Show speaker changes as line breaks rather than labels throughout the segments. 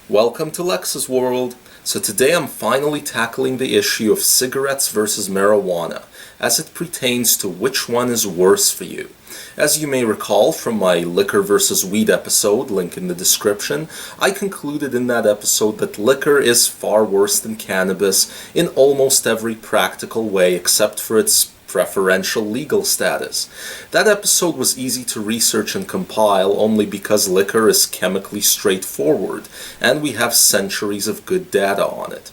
Welcome to Lex's World. So today I'm finally tackling the issue of cigarettes versus marijuana, as it pertains to which one is worse for you. As you may recall from my liquor versus weed episode, link in the description, I concluded in that episode that liquor is far worse than cannabis in almost every practical way except for its preferential legal status. That episode was easy to research and compile only because liquor is chemically straightforward, and we have centuries of good data on it.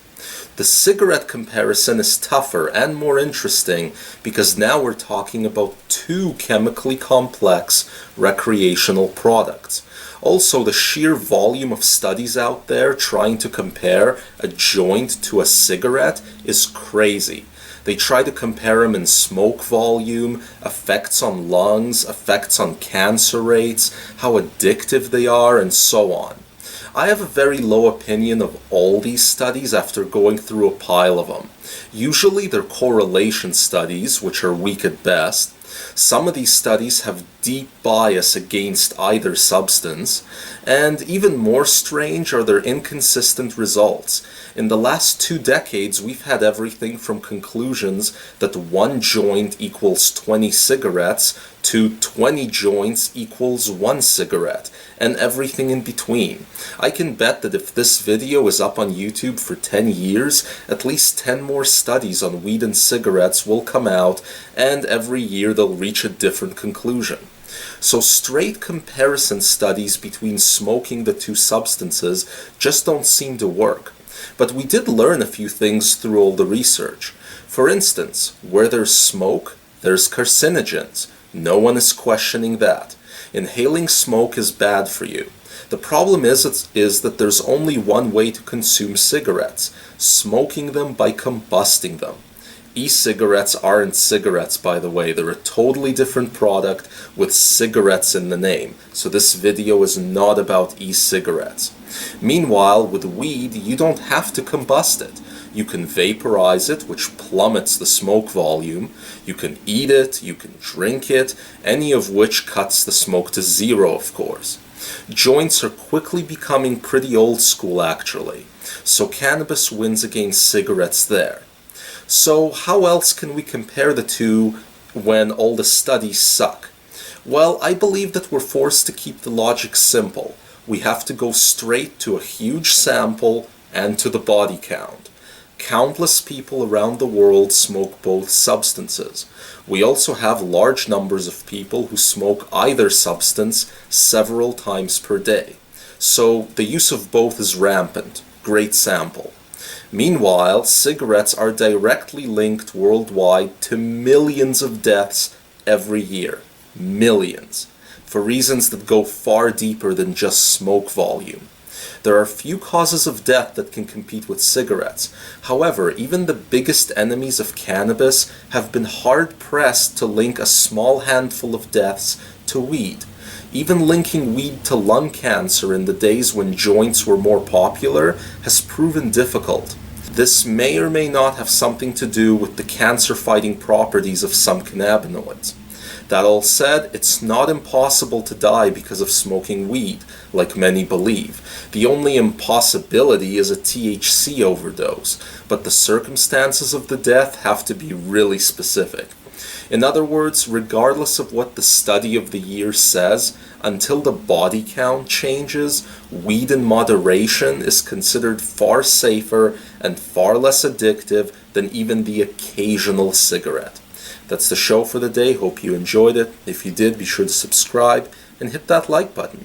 The cigarette comparison is tougher and more interesting because now we're talking about two chemically complex recreational products. Also, the sheer volume of studies out there trying to compare a joint to a cigarette is crazy. They try to compare them in smoke volume, effects on lungs, effects on cancer rates, how addictive they are, and so on. I have a very low opinion of all these studies after going through a pile of them. Usually they're correlation studies, which are weak at best. Some of these studies have deep bias against either substance, and even more strange are their inconsistent results. In the last 2 decades, we've had everything from conclusions that 1 joint equals 20 cigarettes to 20 joints equals 1 cigarette, and everything in between. I can bet that if this video is up on YouTube for 10 years, at least 10 more studies on weed and cigarettes will come out, and every year they'll reach a different conclusion. So straight comparison studies between smoking the two substances just don't seem to work. But we did learn a few things through all the research. For instance, where there's smoke, there's carcinogens. No one is questioning that. Inhaling smoke is bad for you. The problem is that there's only one way to consume cigarettes: smoking them by combusting them. E-cigarettes aren't cigarettes, by the way. They're a totally different product with cigarettes in the name. So this video is not about e-cigarettes. Meanwhile, with weed, you don't have to combust it. You can vaporize it, which plummets the smoke volume. You can eat it, you can drink it, any of which cuts the smoke to zero, of course. Joints are quickly becoming pretty old school, actually. So cannabis wins against cigarettes there. So how else can we compare the two when all the studies suck? Well, I believe that we're forced to keep the logic simple. We have to go straight to a huge sample and to the body count. Countless people around the world smoke both substances. We also have large numbers of people who smoke either substance several times per day. So the use of both is rampant. Great sample. Meanwhile, cigarettes are directly linked worldwide to millions of deaths every year. Millions. For reasons that go far deeper than just smoke volume. There are few causes of death that can compete with cigarettes. However, even the biggest enemies of cannabis have been hard-pressed to link a small handful of deaths to weed. Even linking weed to lung cancer in the days when joints were more popular has proven difficult. This may or may not have something to do with the cancer-fighting properties of some cannabinoids. That all said, it's not impossible to die because of smoking weed, like many believe. The only impossibility is a THC overdose, but the circumstances of the death have to be really specific. In other words, regardless of what the study of the year says, until the body count changes, weed in moderation is considered far safer and far less addictive than even the occasional cigarette. That's the show for the day. Hope you enjoyed it. If you did, be sure to subscribe and hit that like button.